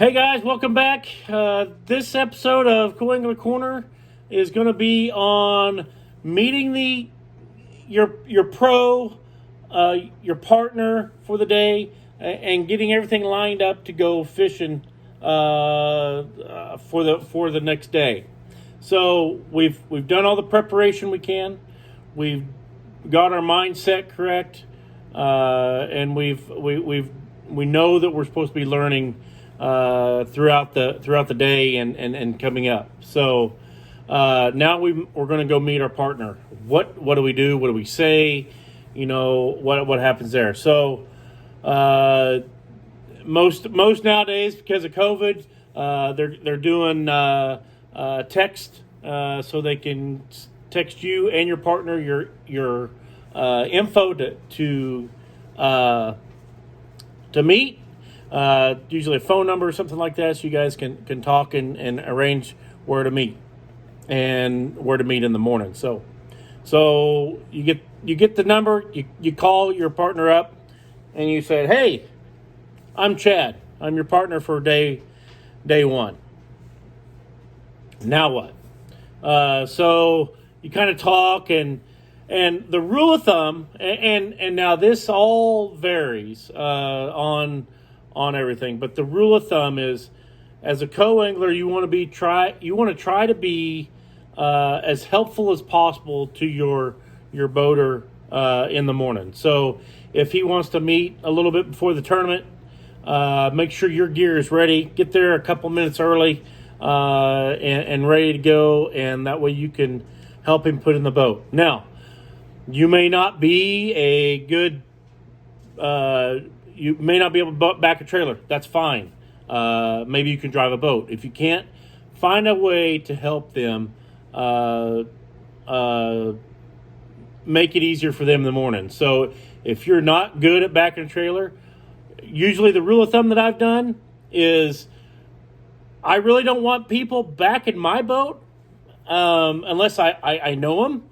Hey guys, welcome back. This episode of Coangler Corner is going to be on meeting your pro, your partner for the day, and getting everything lined up to go fishing for the next day. So we've done all the preparation we can. We've got our mindset correct, and we know that we're supposed to be learning throughout the day and coming up. So now we're going to go meet our partner. What do we do? What do we say? You know, what happens there? So most nowadays, because of COVID, they're doing text, so they can text you and your partner your info to meet. Usually a phone number or something like that, so you guys can talk and arrange where to meet and where to meet in the morning. So you get the number, you call your partner up, and you say, "Hey, I'm Chad. I'm your partner for day one." Now what? So you kind of talk and the rule of thumb, and now this all varies on everything, but the rule of thumb is, as a co-angler, you want to try to be as helpful as possible to your boater in the morning. So if he wants to meet a little bit before the tournament, make sure your gear is ready. Get there a couple minutes early and ready to go, and that way you can help him put in the boat. Now, you may not be a good you may not be able to back a trailer. That's fine. Maybe you can drive a boat. If you can't, find a way to help them make it easier for them in the morning. So if you're not good at backing a trailer, usually the rule of thumb that I've done is I really don't want people backing my boat unless I know them,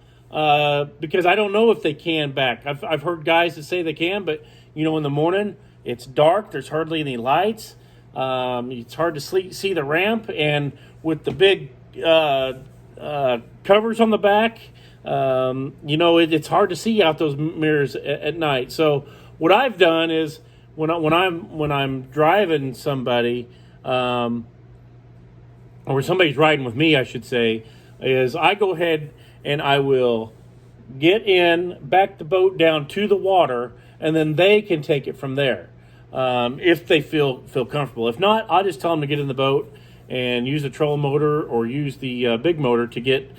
because I don't know if they can back. I've heard guys that say they can, but in the morning it's dark. There's hardly any lights. It's hard to see the ramp, and with the big covers on the back, it's hard to see out those mirrors at night. So what I've done is when I'm driving somebody, or somebody's riding with me, I should say, is I go ahead and I will get in, back the boat down to the water, and then they can take it from there if they feel comfortable. If not, I'll just tell them to get in the boat and use the trolling motor or use the big motor to get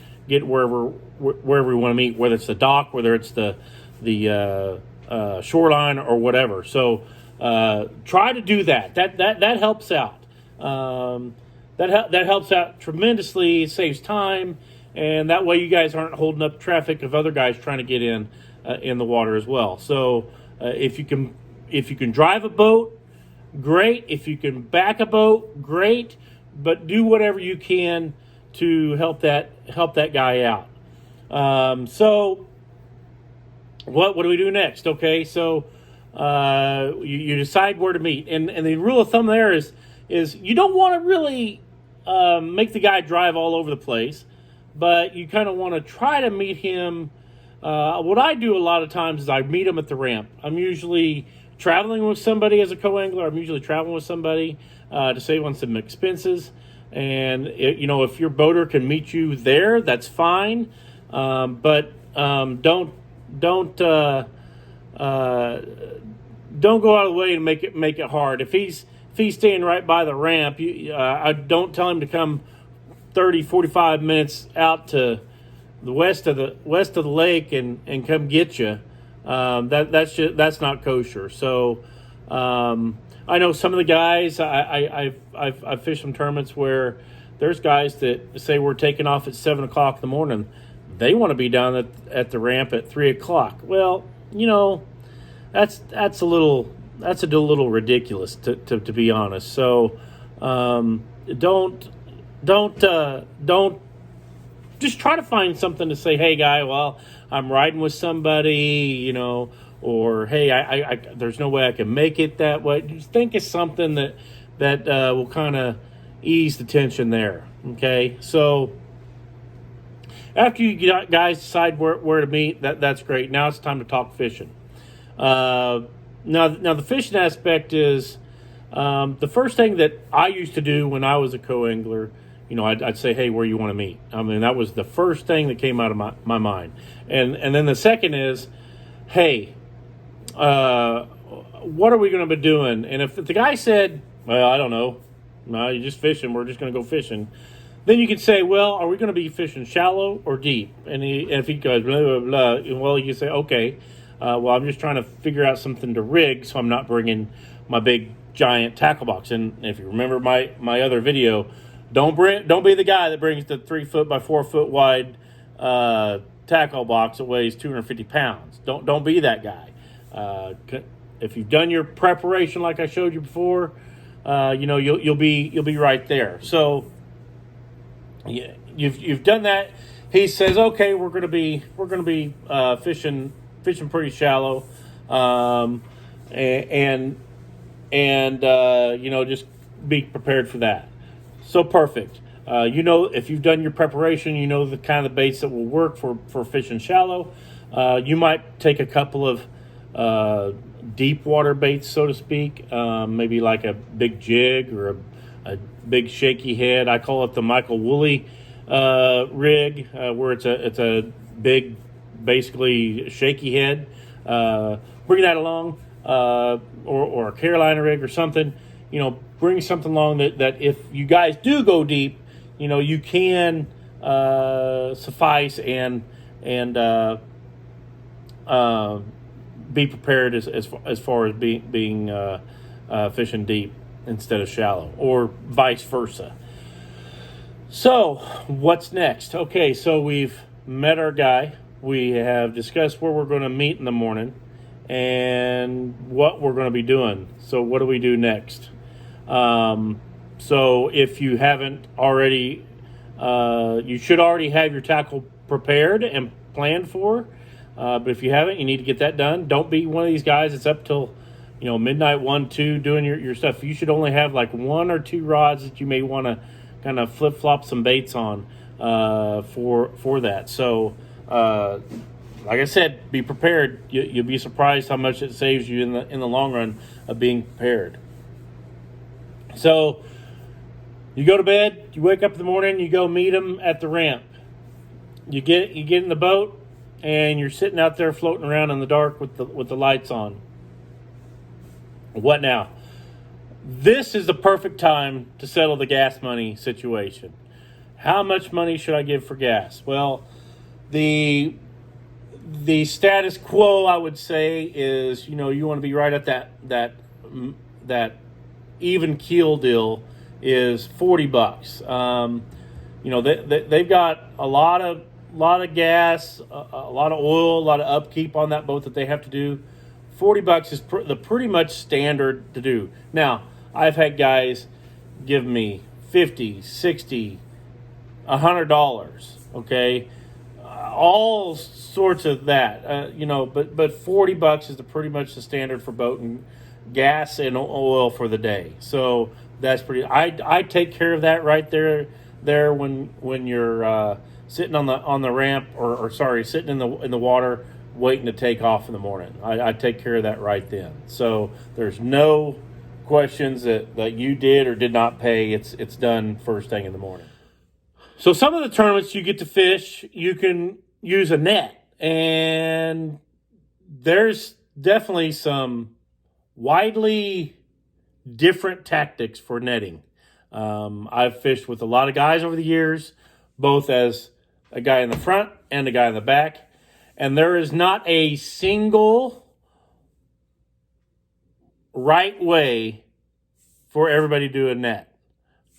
wherever we want to meet, whether it's the dock, whether it's the shoreline or whatever. So try to do that. That helps out. That helps out tremendously. It saves time, and that way you guys aren't holding up traffic of other guys trying to get in the water as well. So if you can drive a boat, great. If you can back a boat, great. But do whatever you can to help that guy out. So what do we do next? Okay, so you decide where to meet, and the rule of thumb there is you don't want to really make the guy drive all over the place, but you kind of want to try to meet him. What I do a lot of times is I meet him at the ramp. I'm usually traveling with somebody as a co-angler. I'm usually traveling with somebody to save on some expenses. And if your boater can meet you there, that's fine. But don't go out of the way and make it hard. If he's staying right by the ramp, I don't tell him to come 30, 45 minutes out to the west of the lake and come get you. That's not kosher. So I know some of the guys. I've fished some tournaments where there's guys that say we're taking off at 7 o'clock in the morning. They want to be down at the ramp at 3 o'clock. Well, that's a little ridiculous to be honest. So don't just try to find something to say, "Hey guy, well, I'm riding with somebody, or hey, I there's no way I can make it that way." Just think of something that that will kind of ease the tension there. Okay, so after you guys decide where to meet, that's great. Now it's time to talk fishing. Now the fishing aspect is the first thing that I used to do when I was a co-angler. I'd say, hey, where you want to meet? I mean, that was the first thing that came out of my mind. And then the second is, hey, what are we going to be doing? And if the guy said, well, I don't know, no, you're just fishing, we're just going to go fishing, then you could say, well, are we going to be fishing shallow or deep? And if he goes, blah, blah, blah, well, you say, okay, well, I'm just trying to figure out something to rig so I'm not bringing my big, giant tackle box. And if you remember my other video, don't be the guy that brings the 3 foot by 4 foot wide tackle box that weighs 250 pounds. Don't be that guy. If you've done your preparation like I showed you before, you'll be right there. So yeah, you've done that. He says, okay, we're gonna be fishing pretty shallow, and just be prepared for that. So perfect. If you've done your preparation, the kind of baits that will work for fishing shallow. You might take a couple of deep water baits, so to speak, maybe like a big jig or a big shaky head. I call it the Michael Woolley rig, where it's a big, basically shaky head. Bring that along, or a Carolina rig or something. Bring something along that if you guys do go deep, you can suffice and be prepared as far as being fishing deep instead of shallow, or vice versa. So what's next? Okay, so we've met our guy. We have discussed where we're going to meet in the morning and what we're going to be doing. So what do we do next? So if you haven't already, you should already have your tackle prepared and planned for. But if you haven't, you need to get that done. Don't be one of these guys that's up till midnight, 1, 2 doing your stuff. You should only have like 1 or 2 rods that you may want to kind of flip flop some baits on for that. So like I said, be prepared. You'll be surprised how much it saves you in the long run of being prepared. So you go to bed, you wake up in the morning, you go meet them at the ramp. You get in the boat, and you're sitting out there floating around in the dark with the lights on. What now? This is the perfect time to settle the gas money situation. How much money should I give for gas? Well, the status quo, I would say, is you want to be right at that even keel deal is $40. They've got a lot of gas, a lot of oil, a lot of upkeep on that boat that they have to do. $40 is the pretty much standard to do. Now, I've had guys give me $50, $60, $100. Okay, all sorts of that. But $40 is pretty much the standard for boat and gas and oil for the day. So that's pretty. I take care of that right there when you're sitting on the ramp or sitting in the water waiting to take off in the morning. I take care of that right then. So there's no questions that you did or did not pay. It's done first thing in the morning. So some of the tournaments you get to fish, you can use a net, and there's definitely some widely different tactics for netting. I've fished with a lot of guys over the years, both as a guy in the front and a guy in the back, and there is not a single right way for everybody to do a net.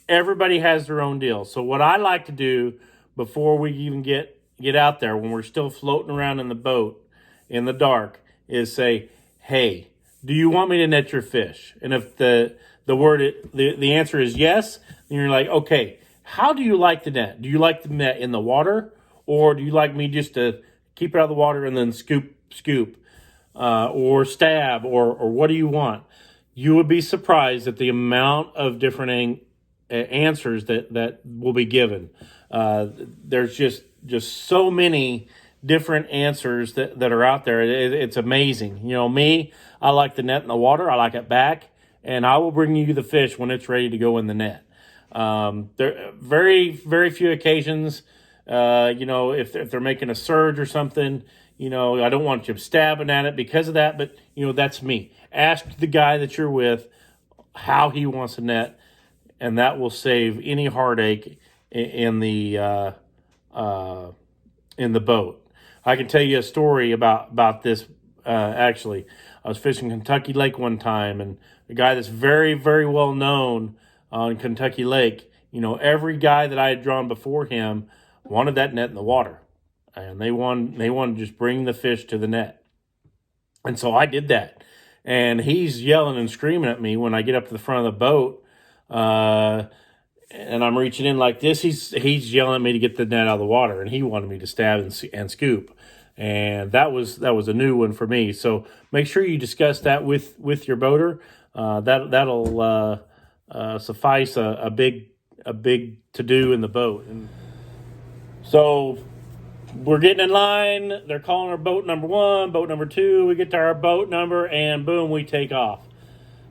Everybody has their own deal. So what I like to do before we even get out there, when we're still floating around in the boat in the dark, is say, hey, do you want me to net your fish? And if the answer is yes, then you're like, okay, how do you like the net? Do you like the net in the water, or do you like me just to keep it out of the water and then scoop, or stab, or what do you want? you would be surprised at the amount of different answers that will be given. There's just so many different answers that are out there. It's amazing. Me, I like the net in the water. I like it back, and I will bring you the fish when it's ready to go in the net. There very, very few occasions, if they're making a surge or something, I don't want you stabbing at it because of that, but that's me. Ask the guy that you're with how he wants a net, and that will save any heartache in the boat. I can tell you a story about this. Actually, I was fishing Kentucky Lake one time, and a guy that's very, very well known on Kentucky Lake, every guy that I had drawn before him wanted that net in the water, and they wanted to just bring the fish to the net. And so I did that, and he's yelling and screaming at me when I get up to the front of the boat, and I'm reaching in like this. He's yelling at me to get the net out of the water, and he wanted me to stab and scoop. And that was a new one for me. So make sure you discuss that with your boater. That'll suffice a big to do in the boat. And so we're getting in line. They're calling our boat number 1, boat number 2. We get to our boat number, and boom, we take off.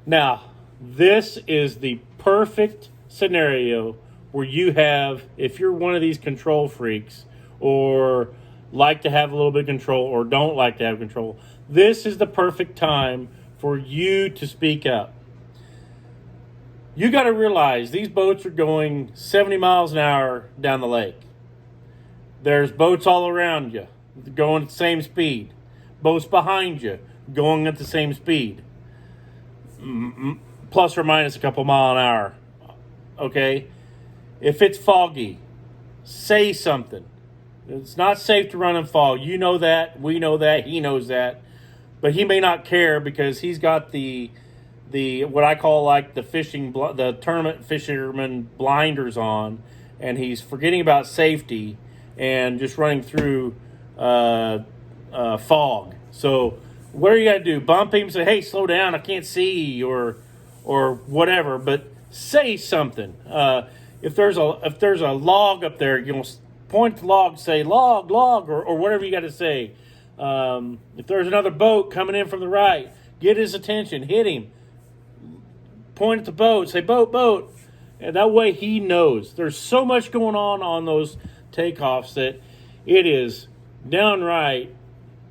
Now, this is the perfect scenario where you have, if you're one of these control freaks or like to have a little bit of control or don't like to have control, this is the perfect time for you to speak up. You got to realize these boats are going 70 miles an hour down the lake. There's boats all around you going at the same speed. Boats behind you going at the same speed. Plus or minus a couple mile an hour. Okay? If it's foggy, say something. It's not safe to run in fog. You know that. We know that. He knows that. But he may not care because he's got the what I call like the tournament fisherman blinders on, and he's forgetting about safety and just running through fog. So what are you gonna do? Bump him? Say, hey, slow down! I can't see, or whatever. But say something. If there's a log up there, point to the log, say log, or whatever you got to say. If there's another boat coming in from the right, get his attention, hit him. Point at the boat, say boat. And that way he knows. There's so much going on those takeoffs that it is downright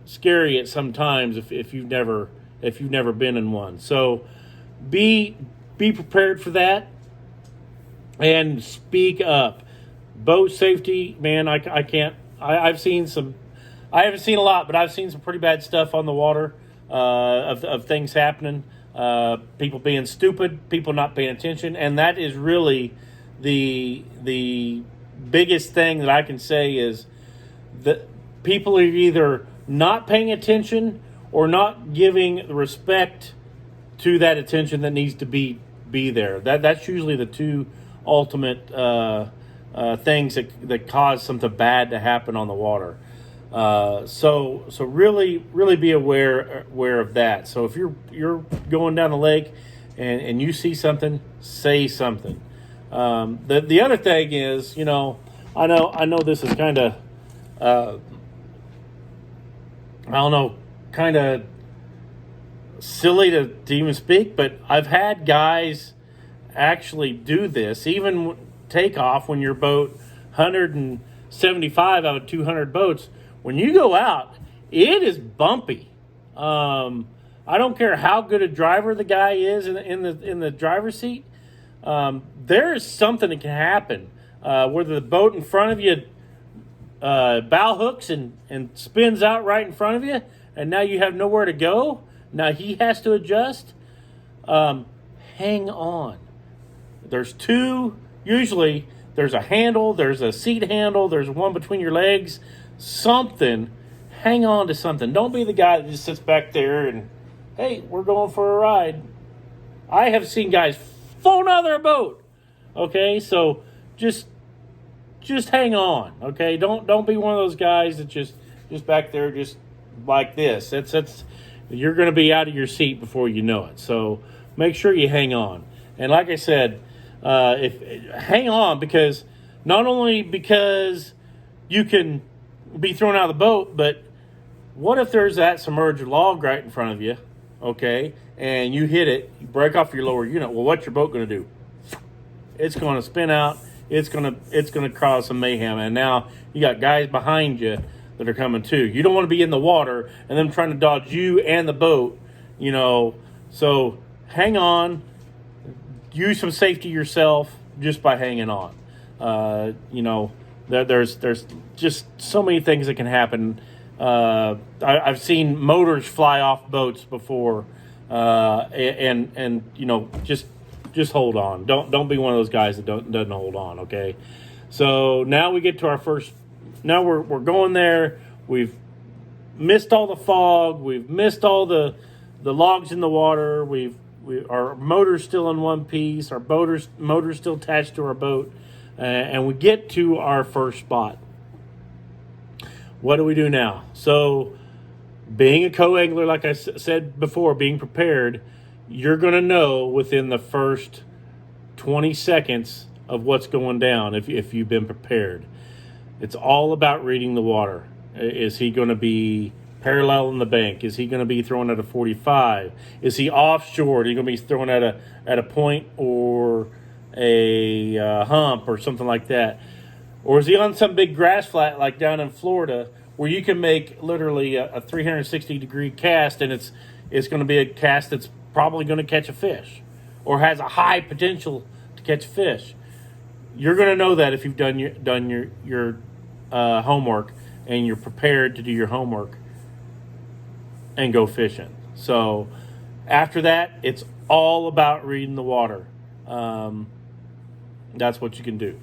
scary at some times if you've never been in one. So be prepared for that and speak up. Boat safety, man, I've seen some. I haven't seen a lot, but I've seen some pretty bad stuff on the water of things happening. People being stupid, people not paying attention, and that is really the biggest thing that I can say is that people are either not paying attention or not giving the respect to that attention that needs to be there. That's usually the two ultimate things that cause something bad to happen on the water. So really be aware of that. So if you're going down the lake and you see something, say something. The other thing is, I know this is kind of, kind of silly to even speak, but I've had guys actually do this, even take off when your boat 175 out of 200 boats. When you go out, it is bumpy. I don't care how good a driver the guy is in the driver's seat. There is something that can happen whether the boat in front of you bow hooks and spins out right in front of you, and now you have nowhere to go. Now he has to adjust. Hang on. There's two. Usually there's a handle, there's a seat handle, there's one between your legs. Something. Hang on to something. Don't be the guy that just sits back there and, hey, we're going for a ride. I have seen guys fall out of their boat. Okay, so just hang on. Okay, don't be one of those guys that just back there just like this. It's you're going to be out of your seat before you know it. So make sure you hang on. And like I said, if hang on, because not only because you can be thrown out of the boat, but what if there's that submerged log right in front of you, okay, and you hit it, you break off your lower unit? Well, what's your boat going to do? It's going to spin out. It's going to cause some mayhem. And now you got guys behind you that are coming too. You don't want to be in the water and them trying to dodge you and the boat, you know. So hang on. Use some safety yourself just by hanging on. You know, there's just so many things that can happen. I've seen motors fly off boats before, and you know, just hold on. Don't be one of those guys that doesn't hold on. Okay, so now we get to our first. Now we're going there. We've missed all the fog. We've missed all the logs in the water. Our motor's still in one piece. Our motor's still attached to our boat, and we get to our first spot. What do we do now? So, being a co-angler, like I said before, being prepared, you're going to know within the first 20 seconds of what's going down if you've been prepared. It's all about reading the water. Is he going to be parallel in the bank? Is he going to be throwing at a 45? Is he offshore? Are you going to be throwing at a point or a hump or something like that? Or is he on some big grass flat like down in Florida where you can make literally a 360-degree cast, and it's going to be a cast that's probably going to catch a fish or has a high potential to catch a fish? You're going to know that if you've done your homework and you're prepared to do your homework and go fishing. So after that, it's all about reading the water. That's what you can do.